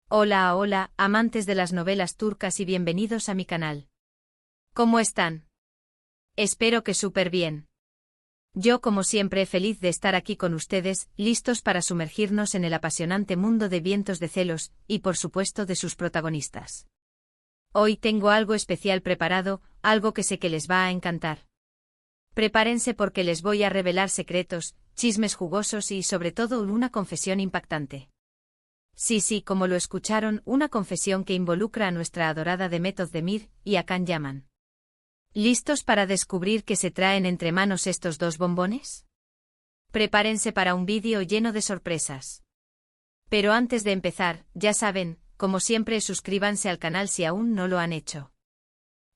Hola, hola, amantes de las novelas turcas y bienvenidos a mi canal. ¿Cómo están? Espero que súper bien. Yo como siempre feliz de estar aquí con ustedes, listos para sumergirnos en el apasionante mundo de Vientos de celos, y por supuesto de sus protagonistas. Hoy tengo algo especial preparado, algo que sé que les va a encantar. Prepárense porque les voy a revelar secretos, chismes jugosos y sobre todo una confesión impactante. Sí, como lo escucharon, una confesión que involucra a nuestra adorada Demet Özdemir y a Can Yaman. ¿Listos para descubrir qué se traen entre manos estos dos bombones? Prepárense para un vídeo lleno de sorpresas. Pero antes de empezar, ya saben, como siempre suscríbanse al canal si aún no lo han hecho.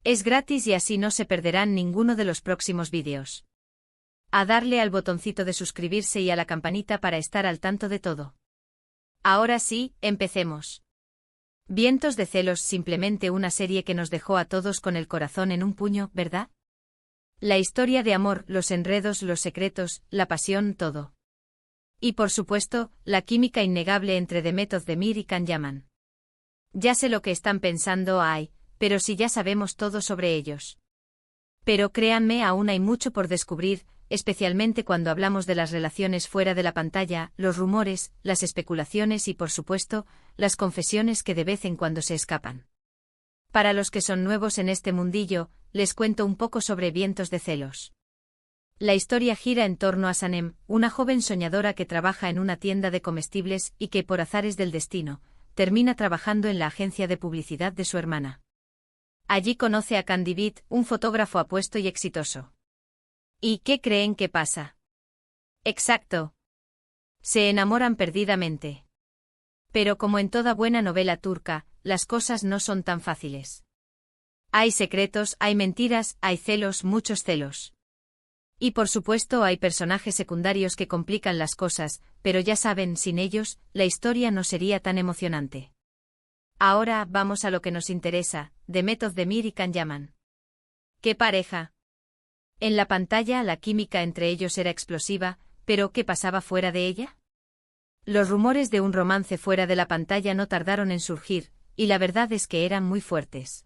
Es gratis y así no se perderán ninguno de los próximos vídeos. A darle al botoncito de suscribirse y a la campanita para estar al tanto de todo. Ahora sí, empecemos. Vientos de celos, simplemente una serie que nos dejó a todos con el corazón en un puño, ¿verdad? La historia de amor, los enredos, los secretos, la pasión, todo. Y por supuesto, la química innegable entre Demet Özdemir y Can Yaman. Ya sé lo que están pensando, pero si ya sabemos todo sobre ellos. Pero créanme, aún hay mucho por descubrir, especialmente cuando hablamos de las relaciones fuera de la pantalla, los rumores, las especulaciones y por supuesto, las confesiones que de vez en cuando se escapan. Para los que son nuevos en este mundillo, les cuento un poco sobre Vientos de celos. La historia gira en torno a Sanem, una joven soñadora que trabaja en una tienda de comestibles y que por azares del destino, termina trabajando en la agencia de publicidad de su hermana. Allí conoce a Can Divit, un fotógrafo apuesto y exitoso. ¿Y qué creen que pasa? Exacto. Se enamoran perdidamente. Pero como en toda buena novela turca, las cosas no son tan fáciles. Hay secretos, hay mentiras, hay celos, muchos celos. Y por supuesto hay personajes secundarios que complican las cosas, pero ya saben, sin ellos, la historia no sería tan emocionante. Ahora vamos a lo que nos interesa, Demet Özdemir y Can Yaman. ¡Qué pareja! En la pantalla la química entre ellos era explosiva, pero ¿qué pasaba fuera de ella? Los rumores de un romance fuera de la pantalla no tardaron en surgir, y la verdad es que eran muy fuertes.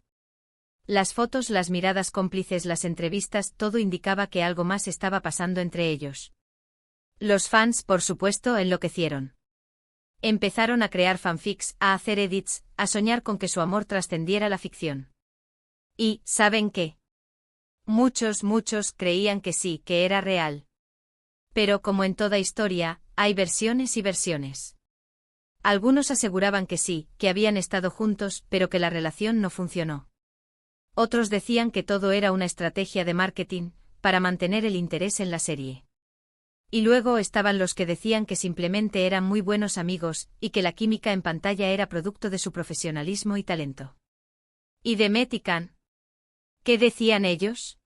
Las fotos, las miradas cómplices, las entrevistas, todo indicaba que algo más estaba pasando entre ellos. Los fans, por supuesto, enloquecieron. Empezaron a crear fanfics, a hacer edits, a soñar con que su amor trascendiera la ficción. Y, ¿saben qué? Muchos creían que sí, que era real. Pero como en toda historia, hay versiones y versiones. Algunos aseguraban que sí, que habían estado juntos, pero que la relación no funcionó. Otros decían que todo era una estrategia de marketing, para mantener el interés en la serie. Y luego estaban los que decían que simplemente eran muy buenos amigos, y que la química en pantalla era producto de su profesionalismo y talento. ¿Y Demet y Can? ¿Qué decían ellos?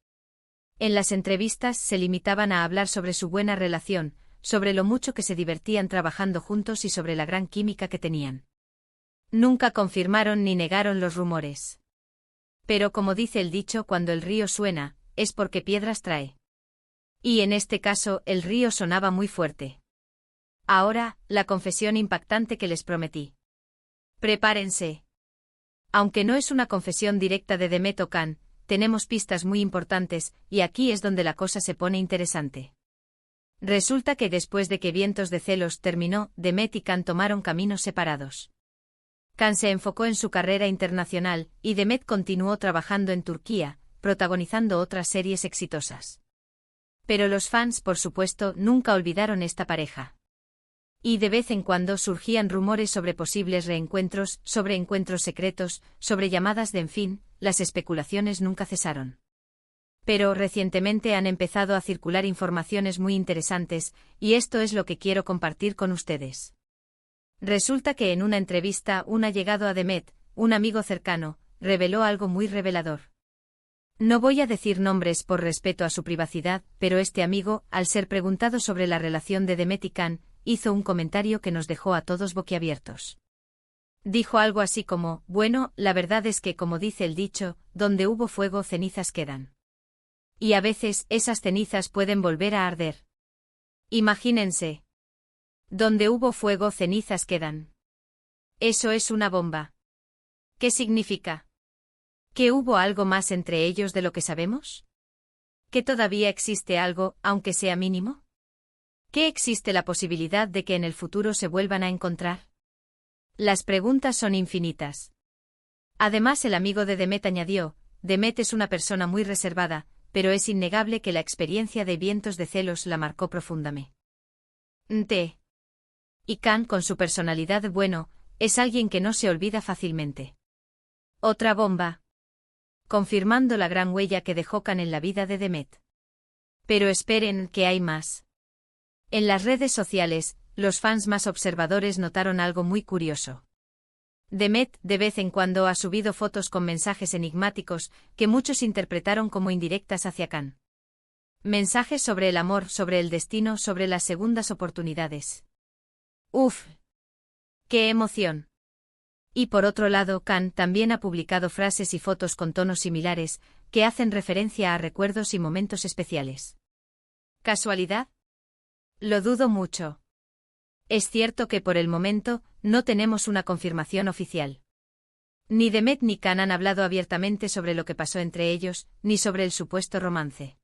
En las entrevistas se limitaban a hablar sobre su buena relación, sobre lo mucho que se divertían trabajando juntos y sobre la gran química que tenían. Nunca confirmaron ni negaron los rumores. Pero como dice el dicho, cuando el río suena, es porque piedras trae. Y en este caso, el río sonaba muy fuerte. Ahora, la confesión impactante que les prometí. Prepárense. Aunque no es una confesión directa de Demet o Can, tenemos pistas muy importantes, y aquí es donde la cosa se pone interesante. Resulta que después de que Vientos de celos terminó, Demet y Can tomaron caminos separados. Can se enfocó en su carrera internacional, y Demet continuó trabajando en Turquía, protagonizando otras series exitosas. Pero los fans, por supuesto, nunca olvidaron esta pareja. Y de vez en cuando surgían rumores sobre posibles reencuentros, sobre encuentros secretos, sobre llamadas de en fin, las especulaciones nunca cesaron. Pero recientemente han empezado a circular informaciones muy interesantes, y esto es lo que quiero compartir con ustedes. Resulta que en una entrevista un allegado a Demet, un amigo cercano, reveló algo muy revelador. No voy a decir nombres por respeto a su privacidad, pero este amigo, al ser preguntado sobre la relación de Demet y Can, hizo un comentario que nos dejó a todos boquiabiertos. Dijo algo así como, bueno, la verdad es que como dice el dicho, donde hubo fuego cenizas quedan. Y a veces esas cenizas pueden volver a arder. Imagínense. Donde hubo fuego cenizas quedan. Eso es una bomba. ¿Qué significa? ¿Que hubo algo más entre ellos de lo que sabemos? ¿Que todavía existe algo, aunque sea mínimo? ¿Que existe la posibilidad de que en el futuro se vuelvan a encontrar? Las preguntas son infinitas. Además, el amigo de Demet añadió, Demet es una persona muy reservada, pero es innegable que la experiencia de vientos de celos la marcó profundamente. Y Khan, con su personalidad bueno, es alguien que no se olvida fácilmente. Otra bomba. Confirmando la gran huella que dejó Khan en la vida de Demet. Pero esperen, que hay más. En las redes sociales, los fans más observadores notaron algo muy curioso. Demet, de vez en cuando, ha subido fotos con mensajes enigmáticos, que muchos interpretaron como indirectas hacia Khan. Mensajes sobre el amor, sobre el destino, sobre las segundas oportunidades. ¡Uf! ¡Qué emoción! Y por otro lado, Khan también ha publicado frases y fotos con tonos similares, que hacen referencia a recuerdos y momentos especiales. ¿Casualidad? Lo dudo mucho. Es cierto que por el momento, no tenemos una confirmación oficial. Ni Demet ni Khan han hablado abiertamente sobre lo que pasó entre ellos, ni sobre el supuesto romance.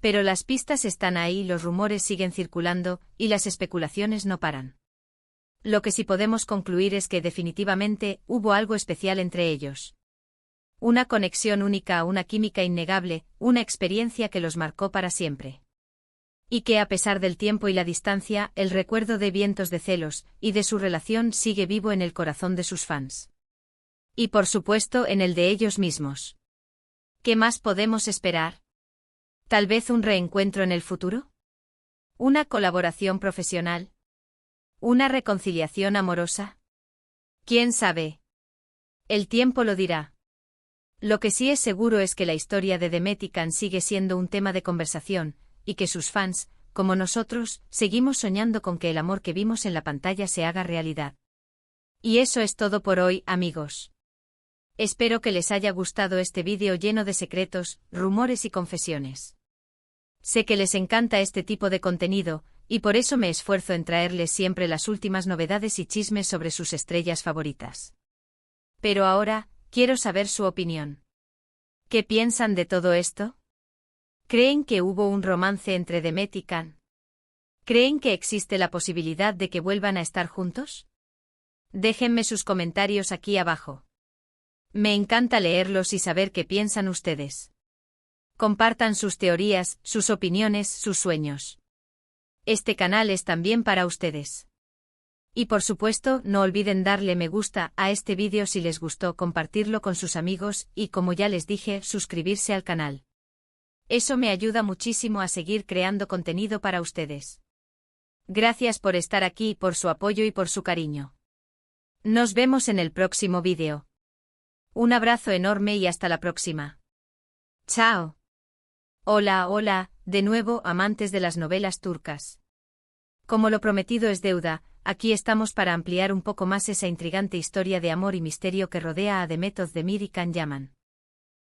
Pero las pistas están ahí, los rumores siguen circulando, y las especulaciones no paran. Lo que sí podemos concluir es que definitivamente hubo algo especial entre ellos. Una conexión única, una química innegable, una experiencia que los marcó para siempre. Y que a pesar del tiempo y la distancia, el recuerdo de vientos de celos y de su relación sigue vivo en el corazón de sus fans. Y por supuesto en el de ellos mismos. ¿Qué más podemos esperar? ¿Tal vez un reencuentro en el futuro? ¿Una colaboración profesional? ¿Una reconciliación amorosa? ¿Quién sabe? El tiempo lo dirá. Lo que sí es seguro es que la historia de Demet y Khan sigue siendo un tema de conversación, y que sus fans, como nosotros, seguimos soñando con que el amor que vimos en la pantalla se haga realidad. Y eso es todo por hoy, amigos. Espero que les haya gustado este vídeo lleno de secretos, rumores y confesiones. Sé que les encanta este tipo de contenido, y por eso me esfuerzo en traerles siempre las últimas novedades y chismes sobre sus estrellas favoritas. Pero ahora, quiero saber su opinión. ¿Qué piensan de todo esto? ¿Creen que hubo un romance entre Demet y Khan? ¿Creen que existe la posibilidad de que vuelvan a estar juntos? Déjenme sus comentarios aquí abajo. Me encanta leerlos y saber qué piensan ustedes. Compartan sus teorías, sus opiniones, sus sueños. Este canal es también para ustedes. Y por supuesto, no olviden darle me gusta a este vídeo si les gustó, compartirlo con sus amigos y, como ya les dije, suscribirse al canal. Eso me ayuda muchísimo a seguir creando contenido para ustedes. Gracias por estar aquí, por su apoyo y por su cariño. Nos vemos en el próximo vídeo. Un abrazo enorme y hasta la próxima. Chao. Hola, hola, de nuevo, amantes de las novelas turcas. Como lo prometido es deuda, aquí estamos para ampliar un poco más esa intrigante historia de amor y misterio que rodea a Demet Özdemir y Khan Yaman.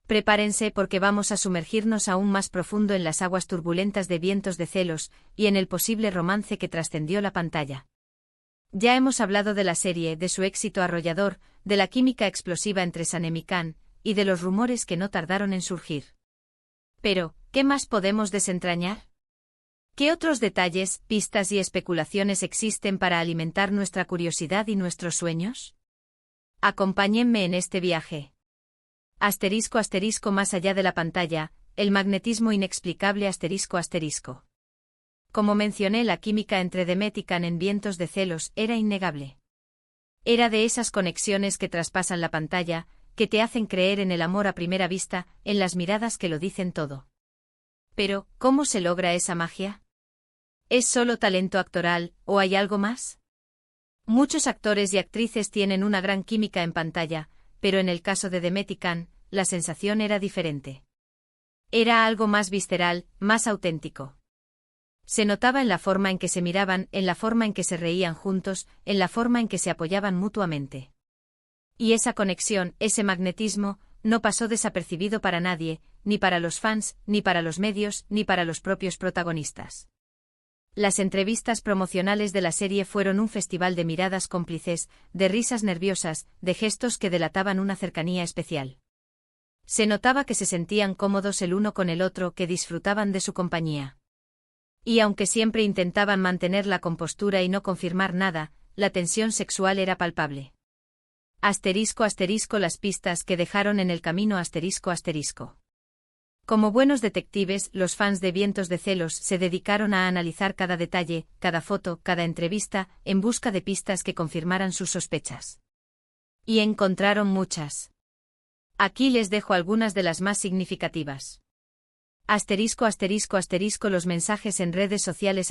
Prepárense porque vamos a sumergirnos aún más profundo en las aguas turbulentas de vientos de celos, y en el posible romance que trascendió la pantalla. Ya hemos hablado de la serie, de su éxito arrollador, de la química explosiva entre Sanem y Khan, y de los rumores que no tardaron en surgir. Pero, ¿qué más podemos desentrañar? ¿Qué otros detalles, pistas y especulaciones existen para alimentar nuestra curiosidad y nuestros sueños? Acompáñenme en este viaje. Asterisco asterisco más allá de la pantalla, el magnetismo inexplicable asterisco asterisco. Como mencioné, la química entre Demet y Khan en vientos de celos era innegable. Era de esas conexiones que traspasan la pantalla, que te hacen creer en el amor a primera vista, en las miradas que lo dicen todo. Pero, ¿cómo se logra esa magia? ¿Es solo talento actoral, o hay algo más? Muchos actores y actrices tienen una gran química en pantalla, pero en el caso de Demet y Khan, la sensación era diferente. Era algo más visceral, más auténtico. Se notaba en la forma en que se miraban, en la forma en que se reían juntos, en la forma en que se apoyaban mutuamente. Y esa conexión, ese magnetismo, no pasó desapercibido para nadie, ni para los fans, ni para los medios, ni para los propios protagonistas. Las entrevistas promocionales de la serie fueron un festival de miradas cómplices, de risas nerviosas, de gestos que delataban una cercanía especial. Se notaba que se sentían cómodos el uno con el otro, que disfrutaban de su compañía. Y aunque siempre intentaban mantener la compostura y no confirmar nada, la tensión sexual era palpable. *** Las pistas que dejaron en el camino ***. Como buenos detectives, los fans de Vientos de Celos se dedicaron a analizar cada detalle, cada foto, cada entrevista, en busca de pistas que confirmaran sus sospechas. Y encontraron muchas. Aquí les dejo algunas de las más significativas. Los mensajes en redes sociales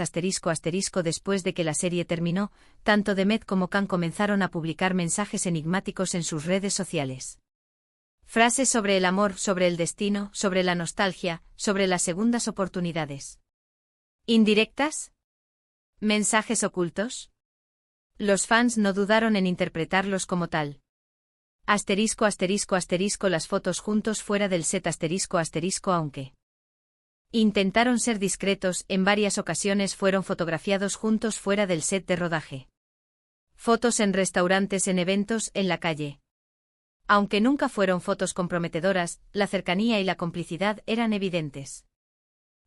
después de que la serie terminó, tanto Demet como Can comenzaron a publicar mensajes enigmáticos en sus redes sociales. Frases sobre el amor, sobre el destino, sobre la nostalgia, sobre las segundas oportunidades. ¿Indirectas? ¿Mensajes ocultos? Los fans no dudaron en interpretarlos como tal. Las fotos juntos fuera del set aunque intentaron ser discretos, en varias ocasiones fueron fotografiados juntos fuera del set de rodaje. Fotos en restaurantes, en eventos, en la calle. Aunque nunca fueron fotos comprometedoras, la cercanía y la complicidad eran evidentes.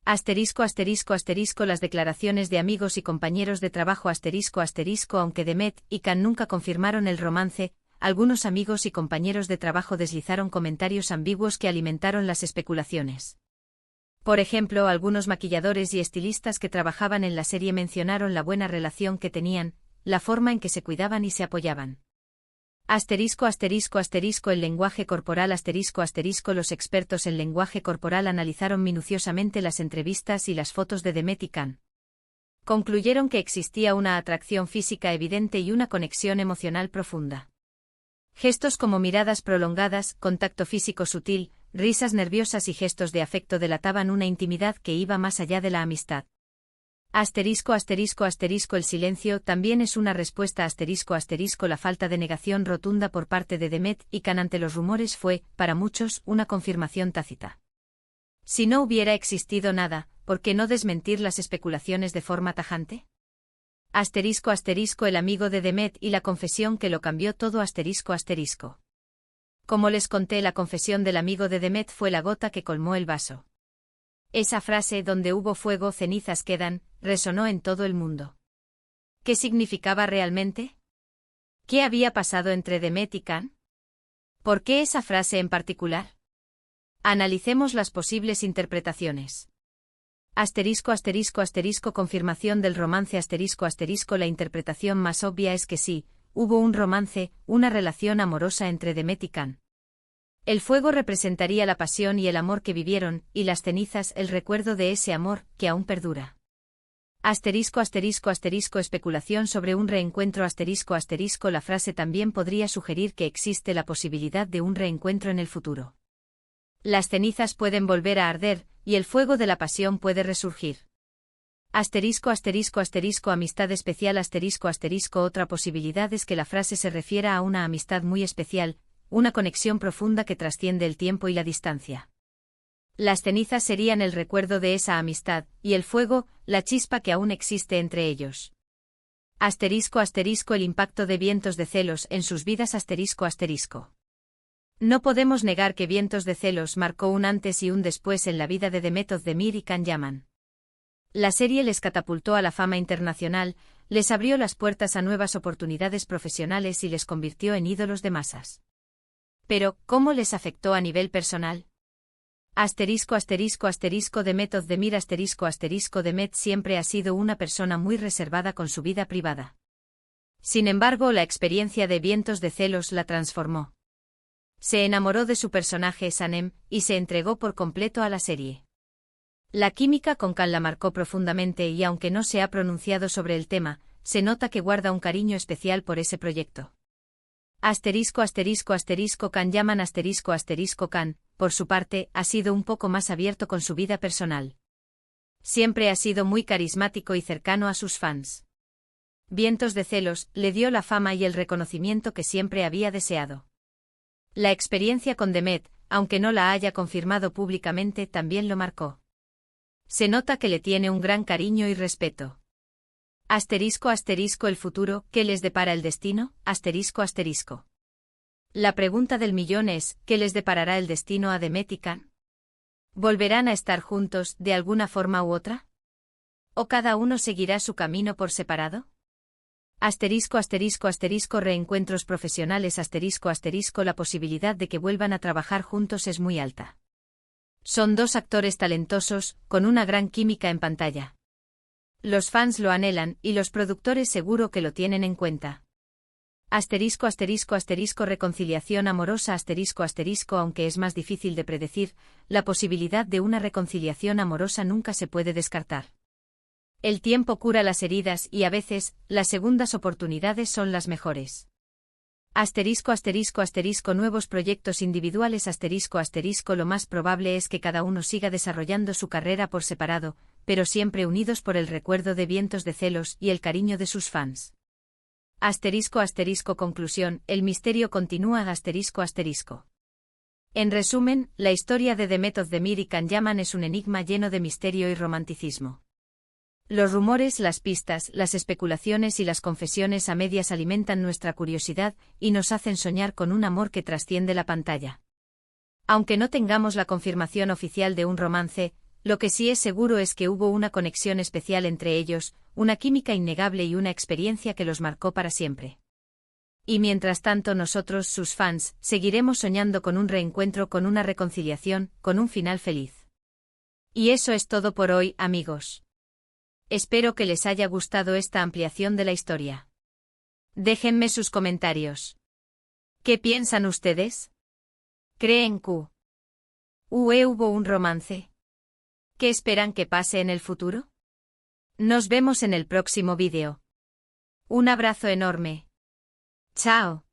Las declaraciones de amigos y compañeros de trabajo aunque Demet y Can nunca confirmaron el romance, algunos amigos y compañeros de trabajo deslizaron comentarios ambiguos que alimentaron las especulaciones. Por ejemplo, algunos maquilladores y estilistas que trabajaban en la serie mencionaron la buena relación que tenían, la forma en que se cuidaban y se apoyaban. El lenguaje corporal Los expertos en lenguaje corporal analizaron minuciosamente las entrevistas y las fotos de Demet y Can. Concluyeron que existía una atracción física evidente y una conexión emocional profunda. Gestos como miradas prolongadas, contacto físico sutil, risas nerviosas y gestos de afecto delataban una intimidad que iba más allá de la amistad. El silencio también es una respuesta la falta de negación rotunda por parte de Demet y Can ante los rumores fue, para muchos, una confirmación tácita. Si no hubiera existido nada, ¿por qué no desmentir las especulaciones de forma tajante? El amigo de Demet y la confesión que lo cambió todo Como les conté, la confesión del amigo de Demet fue la gota que colmó el vaso. Esa frase, donde hubo fuego, cenizas quedan, resonó en todo el mundo. ¿Qué significaba realmente? ¿Qué había pasado entre Demet y Can? ¿Por qué esa frase en particular? Analicemos las posibles interpretaciones. Confirmación del romance La interpretación más obvia es que sí, hubo un romance, una relación amorosa entre Demet y Can. El fuego representaría la pasión y el amor que vivieron, y las cenizas el recuerdo de ese amor, que aún perdura. Especulación sobre un reencuentro La frase también podría sugerir que existe la posibilidad de un reencuentro en el futuro. Las cenizas pueden volver a arder, y el fuego de la pasión puede resurgir. Amistad especial Otra posibilidad es que la frase se refiera a una amistad muy especial, una conexión profunda que trasciende el tiempo y la distancia. Las cenizas serían el recuerdo de esa amistad, y el fuego, la chispa que aún existe entre ellos. El impacto de Vientos de Celos en sus vidas No podemos negar que Vientos de Celos marcó un antes y un después en la vida de Demet Özdemir y Can Yaman. La serie les catapultó a la fama internacional, les abrió las puertas a nuevas oportunidades profesionales y les convirtió en ídolos de masas. Pero, ¿cómo les afectó a nivel personal? Demet Özdemir Demet siempre ha sido una persona muy reservada con su vida privada. Sin embargo, la experiencia de Vientos de Celos la transformó. Se enamoró de su personaje Sanem, y se entregó por completo a la serie. La química con Can la marcó profundamente y aunque no se ha pronunciado sobre el tema, se nota que guarda un cariño especial por ese proyecto. Can Yaman Can, por su parte, ha sido un poco más abierto con su vida personal. Siempre ha sido muy carismático y cercano a sus fans. Vientos de Celos le dio la fama y el reconocimiento que siempre había deseado. La experiencia con Demet, aunque no la haya confirmado públicamente, también lo marcó. Se nota que le tiene un gran cariño y respeto. Asterisco asterisco el futuro, ¿qué les depara el destino? Asterisco asterisco. La pregunta del millón es, ¿qué les deparará el destino a Demet y Can? ¿Volverán a estar juntos, de alguna forma u otra? ¿O cada uno seguirá su camino por separado? Asterisco asterisco asterisco reencuentros profesionales asterisco asterisco la posibilidad de que vuelvan a trabajar juntos es muy alta. Son dos actores talentosos, con una gran química en pantalla. Los fans lo anhelan, y los productores seguro que lo tienen en cuenta. Asterisco asterisco asterisco reconciliación amorosa asterisco asterisco aunque es más difícil de predecir, la posibilidad de una reconciliación amorosa nunca se puede descartar. El tiempo cura las heridas y a veces, las segundas oportunidades son las mejores. Asterisco asterisco asterisco nuevos proyectos individuales asterisco asterisco lo más probable es que cada uno siga desarrollando su carrera por separado, pero siempre unidos por el recuerdo de vientos de celos y el cariño de sus fans. Asterisco asterisco conclusión, el misterio continúa asterisco asterisco. En resumen, la historia de Demet Özdemir y Can Yaman es un enigma lleno de misterio y romanticismo. Los rumores, las pistas, las especulaciones y las confesiones a medias alimentan nuestra curiosidad y nos hacen soñar con un amor que trasciende la pantalla. Aunque no tengamos la confirmación oficial de un romance, lo que sí es seguro es que hubo una conexión especial entre ellos, una química innegable y una experiencia que los marcó para siempre. Y mientras tanto nosotros, sus fans, seguiremos soñando con un reencuentro, con una reconciliación, con un final feliz. Y eso es todo por hoy, amigos. Espero que les haya gustado esta ampliación de la historia. Déjenme sus comentarios. ¿Qué piensan ustedes? ¿Creen que hubo un romance? ¿Qué esperan que pase en el futuro? Nos vemos en el próximo vídeo. Un abrazo enorme. Chao.